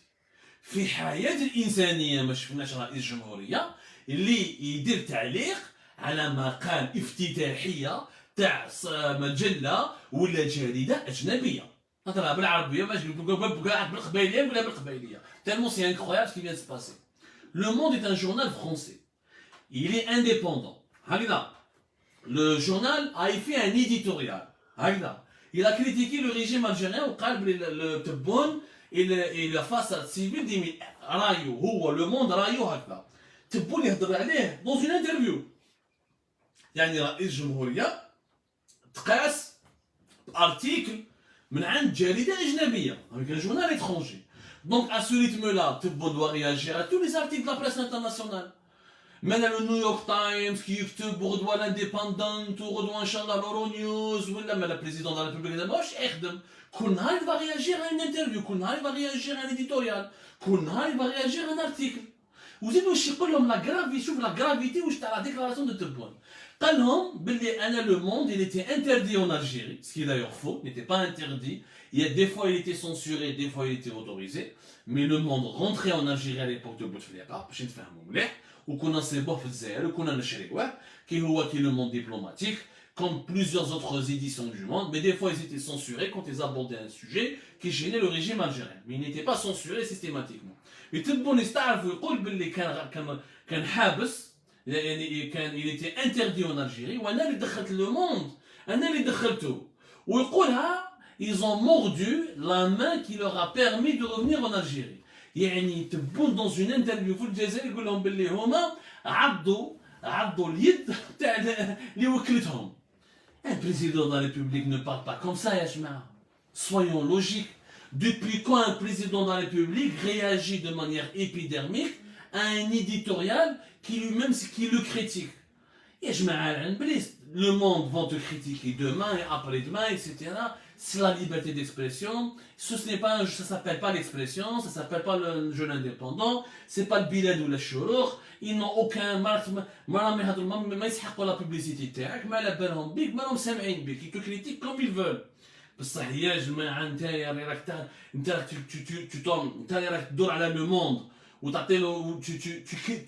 في حياة الإنسانية. ما شفناش رئيس جمهورية اللي يدير تعليق على مقال افتتاحية تاع مجلة ولا جريدة أجنبية. نهضرها بالعربية باش بالقبايلية ولا بالقبايلية. Tellement c'est incroyable ce qui vient de se passer. Le Monde est un journal français. Il est indépendant. هكذا. Le journal a fait un éditorial. هكذا. Il a critiqué le régime algérien وقال بلي تبون et la façade civile dit رايو هو le monde رايو هكذا. تبون يهضر عليه dans une interview. يعني رئيس جمهورية تقاس بارتيكل من عند جريدة أجنبية avec un journal étranger. Donc à ce rythme-là, Tebboune doit réagir à tous les articles de la presse internationale. Maintenant le New York Times qui يكتب وغدوة l'Independent وغدوة إن شاء الله l'Euronews ولا le président de la République دابا واش يخدم. كل نهار il va réagir à une interview, كل نهار il va réagir à un éditorial, كل نهار il va réagir à un article. وزيد واش يقول لهم لا غرافي شوف لا غرافيتي واش تاع لا ديكلاراسيون دو تبون. قال لهم باللي انا لو موند il était interdit en Algérie, ce qui est d'ailleurs faux, n'était pas interdit. Il y a des fois il était censuré, des fois il était autorisé, mais le monde rentrait en Algérie à l'époque de Bouteflika باش نتفاهموا مليح وكنا نصيبوه في الجزائر وكنا نشريوه كي هو كي le monde diplomatique comme plusieurs autres éditions du monde, mais des fois ils étaient censurés quand ils abordaient un sujet qui gênait le régime algérien, mais ils n'étaient pas censurés systématiquement. Et Tebboune يستعرف ويقول باللي كان حابس يعني il était interdit en Algérie وانا اللي دخلت le monde, انا اللي دخلته. ويقولها ils ont mordu la main qui leur a permis de revenir en Algérie. يعني تبون dans une interview في الجزائر يقول لهم باللي هما عضوا اليد تاع اللي وكلتهم. Un président de la République ne parle pas comme ça يا جماعه. Soyons logiques. Depuis quand un président de la République réagit de manière épidermique à un éditorial qui lui-même qui le critique? Et je le monde va te critiquer demain et après-demain, etc. C'est la liberté d'expression. Ça s'appelle pas l'expression, ça s'appelle pas le jeune indépendant, c'est pas le bilad ou le chourour. Ils n'ont aucun marque, ما يسحقوا la publicité تاعك, ما على بالهم بيك, ما راهم سامعين بيك, ils te critiquent comme ils veulent. بصح يا جماعه نتايا راك انت راك تدور على لو موند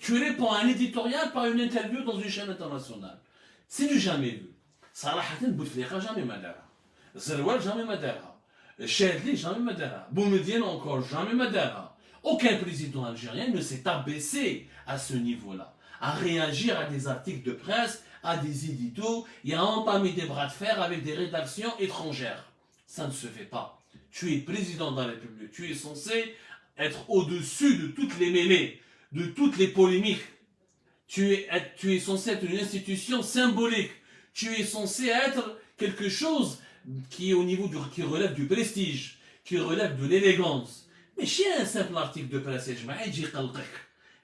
tu réponds à un éditorial par une interview dans une chaîne internationale. C'est du jamais vu. صراحة بوتفليقة jamais ما دارها. زروال jamais ما دارها. Chadli jamais ما دارها. Boumediene encore jamais ما دارها. Aucun président algérien ne s'est abaissé à ce niveau-là, à réagir à des articles de presse, à des éditos, et à entamer des bras de fer avec des rédactions étrangères. Ça ne se fait pas. Tu es président de la République, tu es censé être au-dessus de toutes les mêlées, de toutes les polémiques. Tu es censé être une institution symbolique. Tu es censé être quelque chose qui est au niveau qui relève du prestige, qui relève de l'élégance. Mais chez un simple article de presse, يجي يقلقك.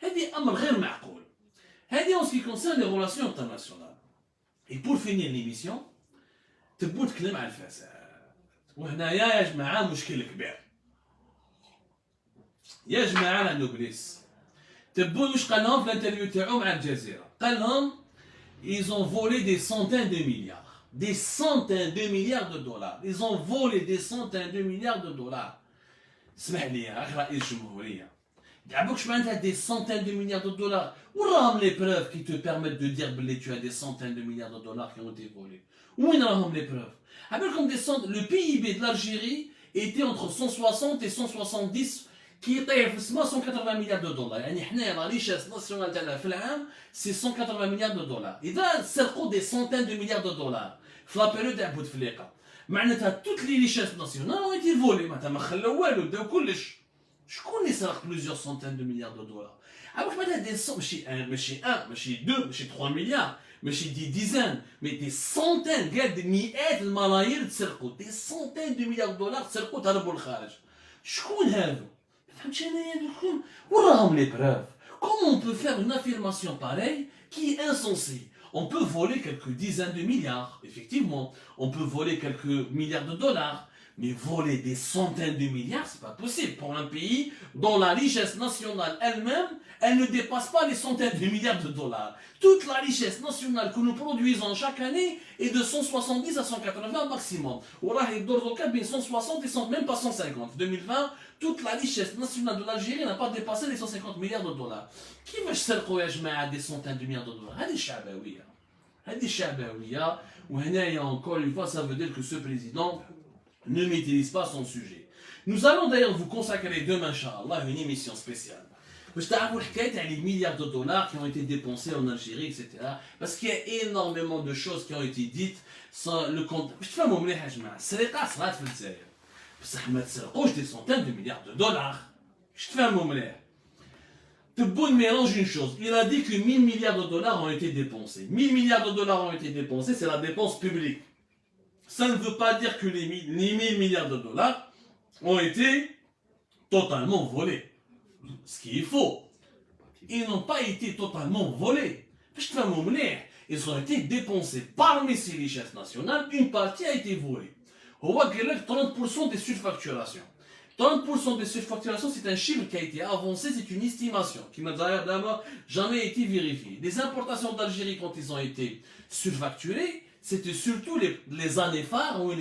هذه أمر غير معقول. هذه en ce qui concerne les relations internationales. Et pour finir l'émission, تبون تكلم على الفساد. وهنايا يا جماعة مشكل كبير. يا جماعة لا نوبليس. تبون واش قال لهم في الانترفيو تاعو مع الجزيرة؟ قال لهم ils ont volé des centaines de milliards. Des centaines de milliards de dollars. Ils ont volé des centaines de milliards de dollars. اسمح لي اخ رئيس الجمهورية. يعبوكش معناتها des centaines de milliards de dollars. وراهم les preuves qui te permettent de dire que tu as des centaines de milliards de dollars qui ont été volés. وين راهم les preuves؟ عبالكم le PIB de l'Algérie était entre 160 et 170 qui était في السما 180 milliards de dollars. يعني حنايا la richesse nationale تاعنا في العام c'est 180 milliards de dollars. إذا سرقوا des centaines de milliards de dollars في la période تاع بوتفليقة معناتها toutes les richesses nationales ont été volées. معناتها ما خلاو والو داو كلش. شكون اللي سرق plusieurs centaines de milliards de dollars؟ عبالك معناتها des ماشي 1 ماشي 2 ماشي 3 milliards ماشي دي ديزان مي دي سونتين قال دي مئات الملايير تسرقوا دي سونتين دو مليار دولار تسرقوا تهربوا للخارج. شكون هادو؟ فهمتش انايا دوكم وراهم لي بروف. Comment on peut faire une affirmation pareille qui est insensée? On peut voler quelques dizaines de milliards, effectivement. On peut voler quelques milliards de dollars. Mais voler des centaines de milliards, c'est pas possible pour un pays dont la richesse nationale elle-même, elle ne dépasse pas les centaines de milliards de dollars. Toute la richesse nationale que nous produisons chaque année est de 170 à 180 maximum. Ouah, il doit bien 160 et même pas 150. 2020, toute la richesse nationale de l'Algérie n'a pas dépassé les 150 milliards de dollars. Qui va يسرقوا يا جماعة des centaines de milliards de dollars? هذه الشعبوية. هذه الشعبوية. وهنايا encore une fois, ça veut dire que ce président ne maîtrise pas son sujet. Nous allons d'ailleurs vous consacrer demain, Inch'Allah, une émission spéciale. Je t'avoue les milliards de dollars qui ont été dépensés en Algérie, etc. Parce qu'il y a énormément de choses qui ont été dites sans le compte. Je te fais mon mlih, السرقة صارت في الجزائر. بصح ما تسرقوش des centaines de milliards de dollars. Je te fais mon mlih. Tebboune mélange une chose. Il a dit que 1000 milliards de dollars ont été dépensés. 1000 milliards de dollars ont été dépensés, c'est la dépense publique. Ça ne veut pas dire que les 1000 milliards de dollars ont été totalement volés. Ce qui est faux. Ils n'ont pas été totalement volés. Ils ont été dépensés parmi ces richesses nationales. Une partie a été volée. On voit qu'il y a 30% des surfacturations. 30% des surfacturations, c'est un chiffre qui a été avancé, c'est une estimation qui n'a d'ailleurs jamais été vérifiée. Les importations d'Algérie, quand ils ont été surfacturées, c'était surtout les années phares où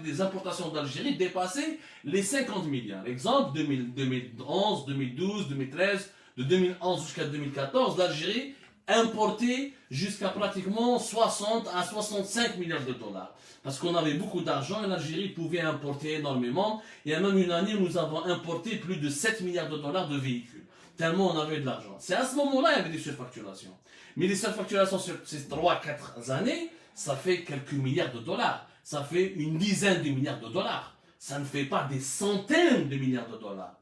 les importations d'Algérie dépassaient les 50 milliards. Exemple, 2011, 2012, 2013, de 2011 jusqu'à 2014, l'Algérie importait jusqu'à pratiquement 60 à 65 milliards de dollars. Parce qu'on avait beaucoup d'argent et l'Algérie pouvait importer énormément. Il y a même une année où nous avons importé plus de 7 milliards de dollars de véhicules. Tellement on avait de l'argent. C'est à ce moment-là qu'il y avait des surfacturations. Mais les surfacturations sur ces 3-4 années, ça fait quelques milliards de dollars. Ça fait une dizaine de milliards de dollars. Ça ne fait pas des centaines de milliards de dollars.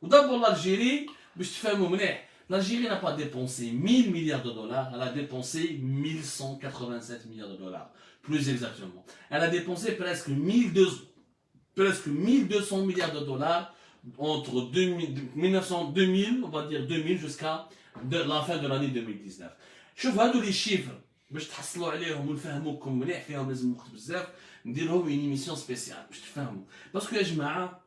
D'abord l'Algérie n'a pas dépensé 1000 milliards de dollars, elle a dépensé 1187 milliards de dollars, plus exactement. Elle a dépensé presque presque 1200 milliards de dollars entre 2000, on va dire 2000 jusqu'à la fin de l'année 2019. شوف هادو لي شيفر باش تحصلوا عليهم ونفهموكم مليح فيهم لازم وقت بزاف نديرهم اون ايميسيون سبيسيال باش تفهموا باسكو يا جماعه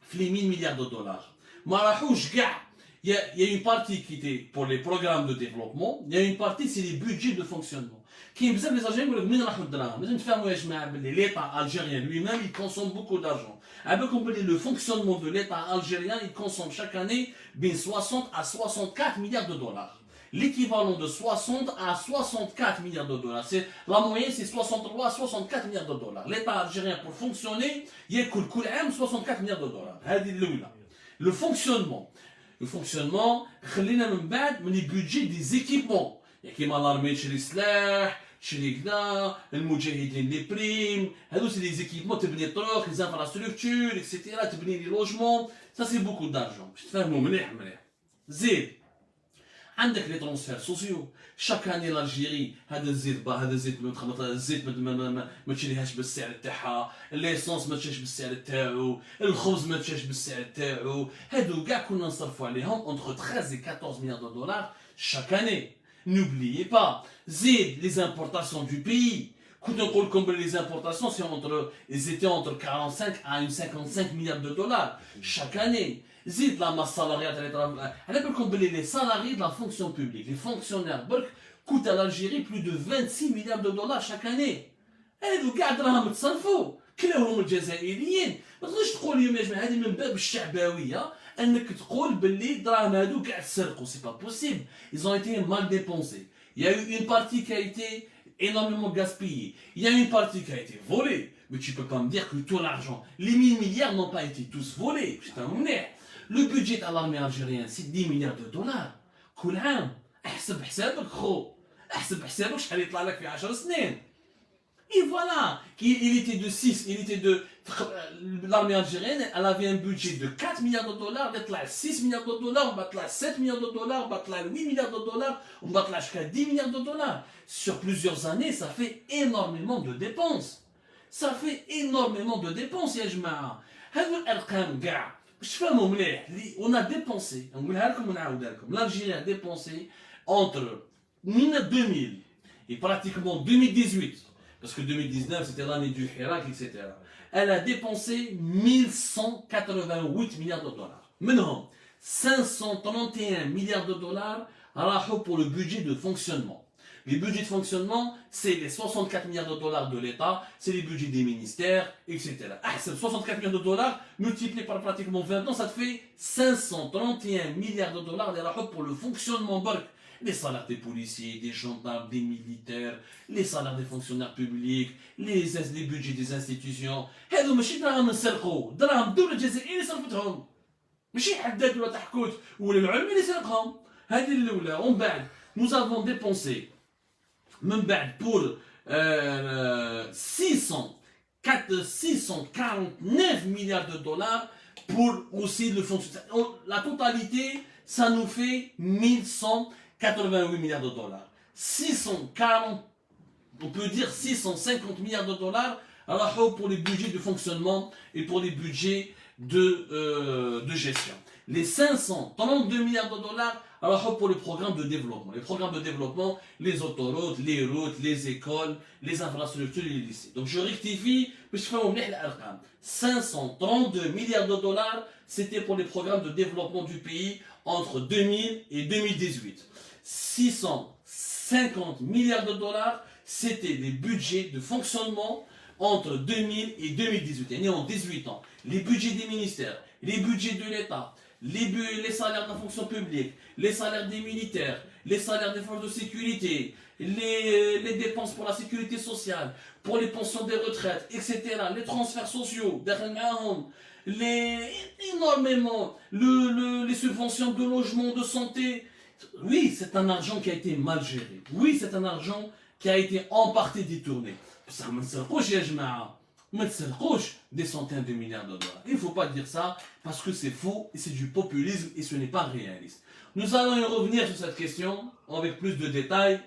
في لي 1000 مليار دو دولار ما راحوش كاع il y a une partie qui était pour les programmes de développement, il y a une partie c'est les budgets de fonctionnement. كاين بزاف لي زاجين يقول لك منين راحوا الدراهم لازم تفهموا يا جماعه باللي ليطا الجيريان lui-même il consomme beaucoup d'argent. عبالكم باللي le fonctionnement de l'état algérien il consomme chaque année بين 60 à 64 milliards de dollars. L'équivalent de 60 à 64 milliards de dollars. La moyenne, c'est 63 à 64 milliards de dollars. L'État algérien, pour fonctionner, il y a 64 milliards de dollars. Le fonctionnement. Le fonctionnement, خلينا من بعد من les budgets des équipements. Il y a كيما l'armée تشري سلاح، تشري كذا، المجاهدين les primes. هذو c'est des équipements تبني الطرق، les infrastructures, etc. تبني les logements. Ça c'est beaucoup d'argent. باش تفهموا مليح مليح. زيد. عندك لي ترونسفير سوسيو شاك اني لالجيري هذا الزيت هذا الزيت الزيت ما تشريهاش بالسعر تاعها ليسونس ما تشريش بالسعر تاعو الخبز ما تشريش بالسعر تاعو هادو كاع كنا نصرفوا عليهم entre 13 et 14 milliards de dollars chaque année. N'oubliez pas زيد les importations du pays كنت نقول لكم les importations ils étaient entre 45 à 55 milliards de dollars chaque année. زيد la masse salariale على بالكم بلي les salariés de la fonction publique les fonctionnaires برك coûtent à l'Algérie plus de 26 milliards de dollars chaque année. هادو كاع دراهم تصرفوا كلاهم الجزائريين ما تقدرش تقول اليوم يا جماعه هذه من باب الشعبويه انك تقول باللي دراهم هادو كاع تسرقوا سي با بوسيبل. Ils ont été mal dépensés. Il y a eu une partie qui a été énormément gaspillée. Il y a une partie qui a été volée. Mais tu peux pas me dire que tout l'argent, les 1000 milliards n'ont pas été tous volés. Putain, le budget à l'armée algérienne, c'est 10 milliards de dollars. كل عام. احسب حسابك خو. احسب حسابك شحال يطلع لك في 10 سنين. Et voilà, il était de 6, l'armée algérienne, elle avait un budget de 4 milliards de dollars, elle a 6 milliards de dollars, elle a 7 milliards de dollars, elle a 8 milliards de dollars, elle a jusqu'à 10 milliards de dollars. Sur plusieurs années, ça fait énormément de dépenses. Ça fait énormément de dépenses, يا جماعة. هذو الأرقام كاع باش تفهموا مليح on a dépensé, نقولها لكم ونعاودها لكم. L'Algérie a dépensé entre 2000 et pratiquement 2018. Parce que 2019, c'était l'année du Hirak, etc. Elle a dépensé 1188 milliards de dollars. Maintenant, 531 milliards de dollars pour le budget de fonctionnement. Les budgets de fonctionnement, c'est les 64 milliards de dollars de l'État, c'est les budgets des ministères, etc. Ah, 64 milliards de dollars multiplié par pratiquement 20 ans, ça te fait 531 milliards de dollars pour le fonctionnement. Les salaires des policiers, des gendarmes, des militaires, les salaires des fonctionnaires publics, les budgets des institutions. هذو ماشي دراهم نسرقوا، دراهم الدولة الجزائرية اللي صرفتهم. ماشي حداد ولا تحكوت ولا العلمي اللي سرقهم. هذه الأولى، ومن بعد nous avons dépensé من بعد pour 649 milliards de dollars pour aussi le fonctionnement. La totalité, ça nous fait 1188 milliards de dollars. 640, on peut dire 650 milliards de dollars à la fois pour les budgets de fonctionnement et pour les budgets de gestion. Les 532 milliards de dollars à la fois pour les programmes de développement. Les programmes de développement, les autoroutes, les routes, les écoles, les infrastructures et les lycées. Donc je rectifie, 532 milliards de dollars, c'était pour les programmes de développement du pays entre 2000 et 2018. 650 milliards de dollars, c'était les budgets de fonctionnement entre 2000 et 2018. Il y en 18 ans. Les budgets des ministères, les budgets de l'État, les salaires de la fonction publique, les salaires des militaires, les salaires des forces de sécurité, les dépenses pour la sécurité sociale, pour les pensions des retraites, etc., les transferts sociaux, énormément, les subventions de logement, de santé. Oui, c'est un argent qui a été mal géré. Oui, c'est un argent qui a été en partie détourné. Ça me des centaines de milliards de dollars. Il ne faut pas dire ça parce que c'est faux et c'est du populisme et ce n'est pas réaliste. Nous allons y revenir sur cette question avec plus de détails.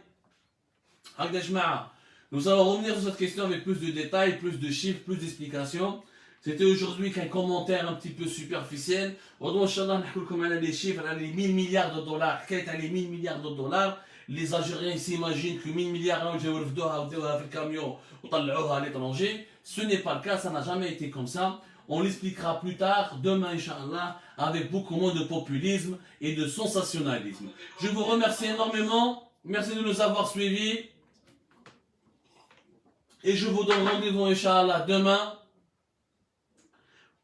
Nous allons revenir sur cette question avec plus de détails, plus de chiffres, plus d'explications. C'était aujourd'hui qu'un commentaire un petit peu superficiel. Aujourd'hui, Inch'Allah, nous allons les chiffres, les 1000 milliards de dollars. Quels sont les 1000 milliards de dollars? Les Algériens s'imaginent que 1000 milliards de dollars dans le camion ou dans à l'étranger. Ce n'est pas le cas, ça n'a jamais été comme ça. On l'expliquera plus tard, demain, Inch'Allah, avec beaucoup moins de populisme et de sensationnalisme. Je vous remercie énormément. Merci de nous avoir suivis. Et je vous donne rendez-vous, Inch'Allah, demain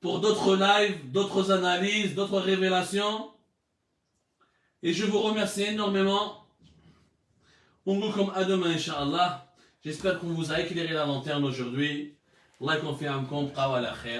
pour d'autres lives, d'autres analyses, d'autres révélations. Et je vous remercie énormément. On vous comme à demain, Inch'Allah. J'espère qu'on vous a éclairé la lanterne aujourd'hui. Allah confirme qu'on